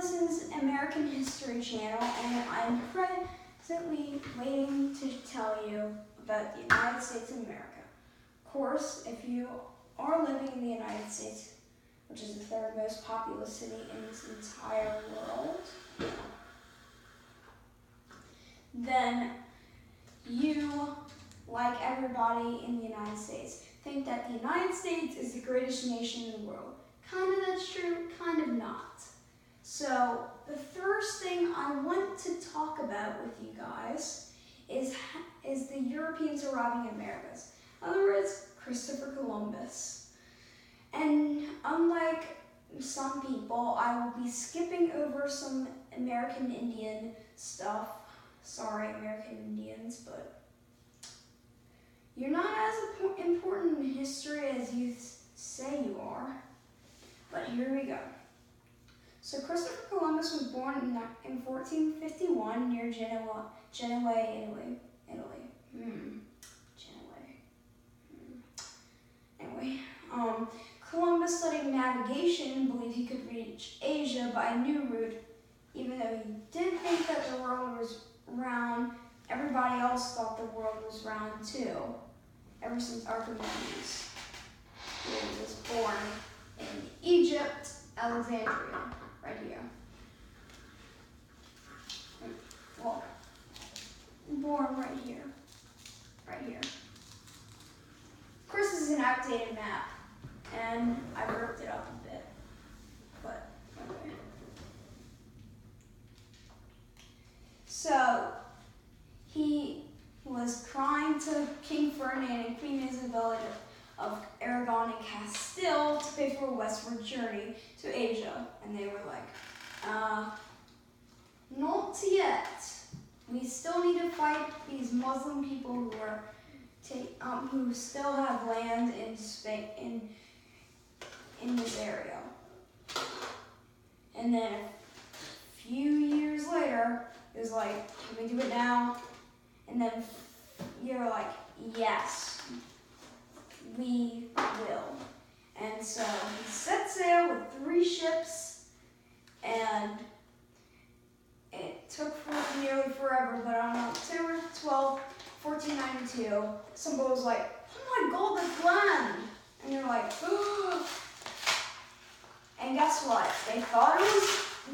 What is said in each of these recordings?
this is American History Channel, and I'm presently waiting to tell you about the United States of America. Of course, if you are living in the United States, which is the third most populous city in this entire world, then you, like everybody in the United States, think that the United States is the greatest nation in the world. Kind of that's true, kind of not. So the first thing I want to talk about with you guys is the Europeans arriving in Americas. In other words, Christopher Columbus. And unlike some people, I will be skipping over some American Indian stuff. Sorry, American Indians, but you're not as important in history as you say you are. But here we go. So Christopher Columbus was born in 1451 near Genoa, Italy. Anyway, Columbus studied navigation and believed he could reach Asia by a new route. Even though he did think that the world was round, everybody else thought the world was round too, ever since Archimedes, who was born in Egypt, Alexandria, right here. Well, born right here. Of course, this is an outdated map, and I ripped it up a bit, but okay. So, he was crying to King Ferdinand and Queen Isabella of Aragon and Castile to pay for a westward journey to Asia, and they were like, not yet. We still need to fight these Muslim people who are who still have land in Spain, in this area. And then a few years later, it was like, can we do it now? And then you're like, yes, we will. And so he set sail with 3 ships, and it took nearly forever, but on October 12th, 1492, somebody was like, oh my God, that's land! And you're like, oh. And guess what? They thought it was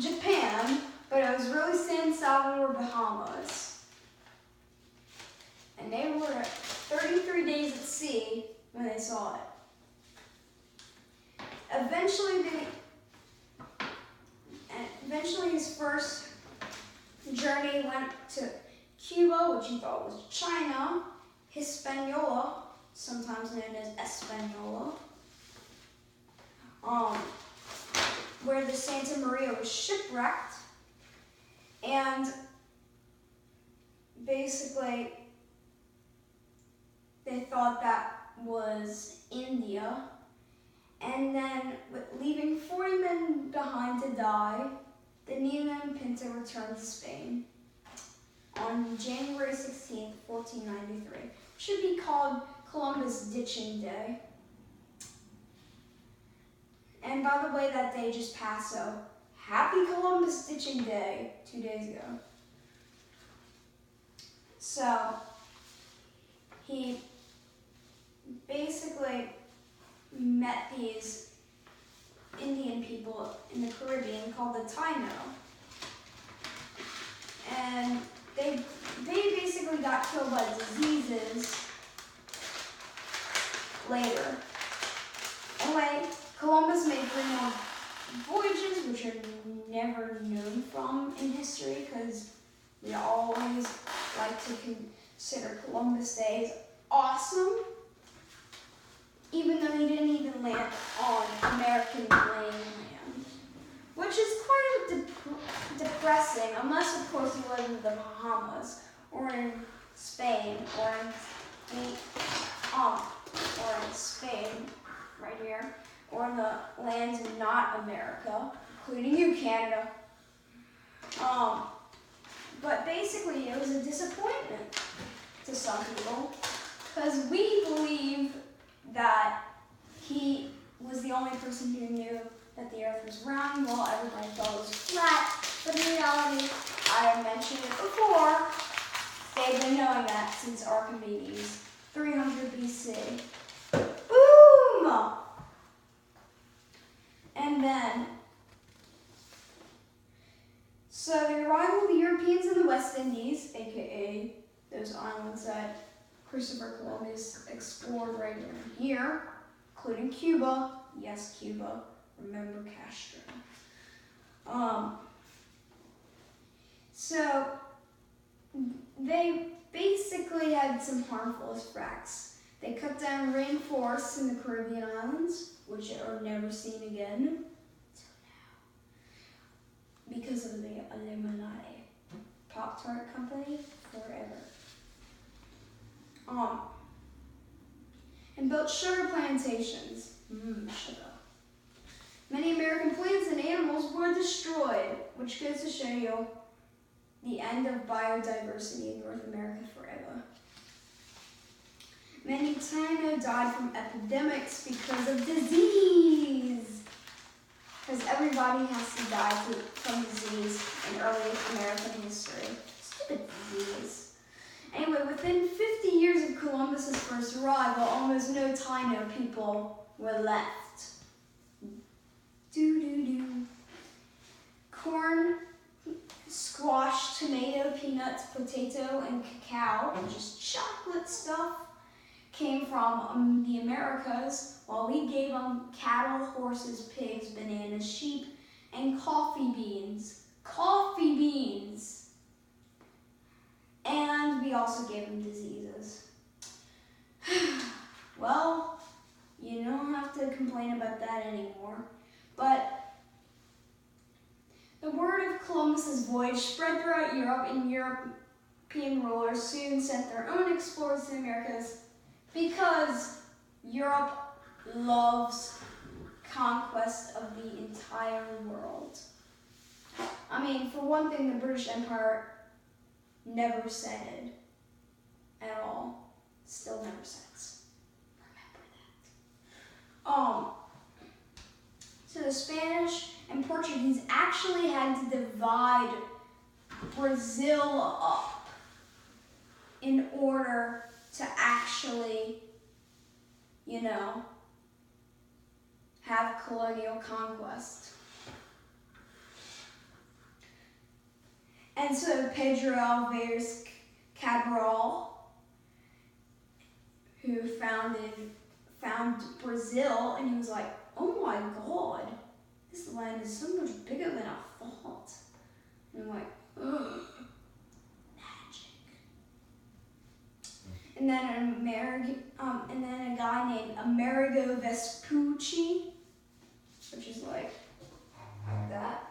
Japan, but it was really San Salvador, Bahamas. And they were 33 days at sea when they saw it. Eventually his first journey went to Cuba, which he thought was China, Hispaniola, sometimes known as Espanola, where the Santa Maria was shipwrecked, and basically they thought that was India, and then leaving 40 men behind to die, the Nina and Pinta returned to Spain on January 16th, 1493. Should be called Columbus Ditching Day. And by the way, that day just passed, so happy Columbus Ditching Day 2 days ago. So he basically met these Indian people in the Caribbean called the Taino. And they basically got killed by diseases later. Anyway, Columbus made 3 more voyages, which are never known from in history, because we always like to consider Columbus Day as awesome, even though he didn't even land on American mainland, which is quite depressing, unless of course he lived in the Bahamas, or in Spain, or in Spain, right here, or in the lands not America, including you, Canada. But basically it was a disappointment to some people, because we believe that he was the only person who knew that the earth was round, while everybody thought it was flat, the reality, I have mentioned it before, they've been knowing that since Archimedes, 300 BC. Boom! And then, so the arrival of the Europeans in the West Indies, aka those islands that Christopher Columbus explored right around here, including Cuba. Yes, Cuba. Remember Castro. So they basically had some harmful effects. They cut down rainforests in the Caribbean islands, which are never seen again till now, because of the Illuminati. Pop-Tart Company, forever. And built sugar plantations. Sugar. Many American plants and animals were destroyed, which goes to show you the end of biodiversity in North America forever. Many Taino died from epidemics because of disease. Because everybody has to die from disease in early American history. Stupid disease. Anyway, within 50 years of Columbus's first arrival, almost no Taino people were left. Corn, squash, tomato, peanuts, potato, and cacao, which is chocolate stuff, came from the Americas, while we gave them cattle, horses, pigs, bananas, sheep, and coffee beans. Coffee beans! And we also gave them diseases. Well, you don't have to complain about that anymore. But the word of Columbus's voyage spread throughout Europe, and European rulers soon sent their own explorers to the Americas because Europe loves conquest of the entire world. I mean, for one thing, the British Empire never ceded at all. Still never ceds. Remember that. So the Spanish and Portuguese actually had to divide Brazil up in order to actually, have colonial conquest. And so Pedro Alvarez Cabral, who found Brazil, and he was like, oh my God, this land is so much bigger than I thought. And I'm like, ugh, magic. And then a guy named Amerigo Vespucci, which is like that,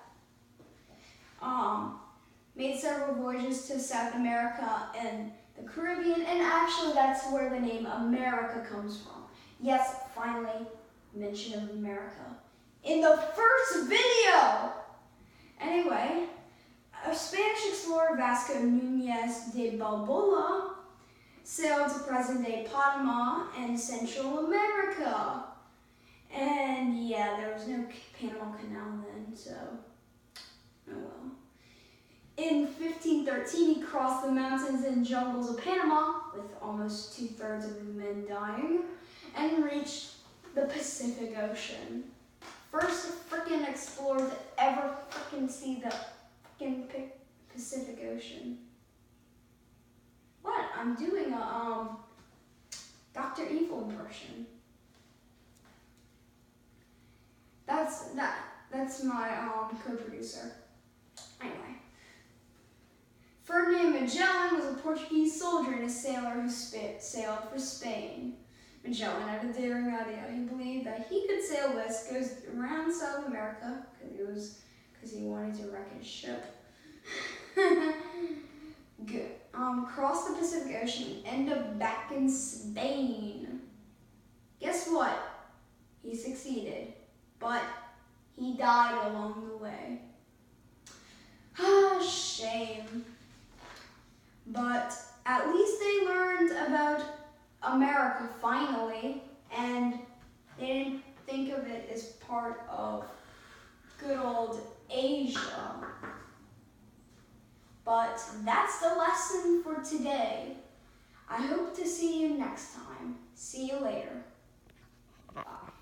made several voyages to South America and the Caribbean, and actually that's where the name America comes from. Yes, finally, mention of America in the first video. Anyway, a Spanish explorer, Vasco Núñez de Balboa, sailed to present-day Panama and Central America. And yeah, there was no Panama Canal then, so oh well. In 1513, he crossed the mountains and jungles of Panama, with almost 2/3 of the men dying, and reached the Pacific Ocean. First freaking explorer to ever freaking see the freaking Pacific Ocean. What? I'm doing a Dr. Evil impression. That's my co-producer. Anyway. Ferdinand Magellan was a Portuguese soldier and a sailor who sailed for Spain. Magellan had a daring idea. He believed that he could sail west coast around South America because he wanted to wreck his ship. Cross the Pacific Ocean and end up back in Spain. Guess what? He succeeded, but he died along the way. Shame. But at least they learned about America finally, and they didn't think of it as part of good old Asia. But that's the lesson for today. I hope to see you next time. See you later. Bye.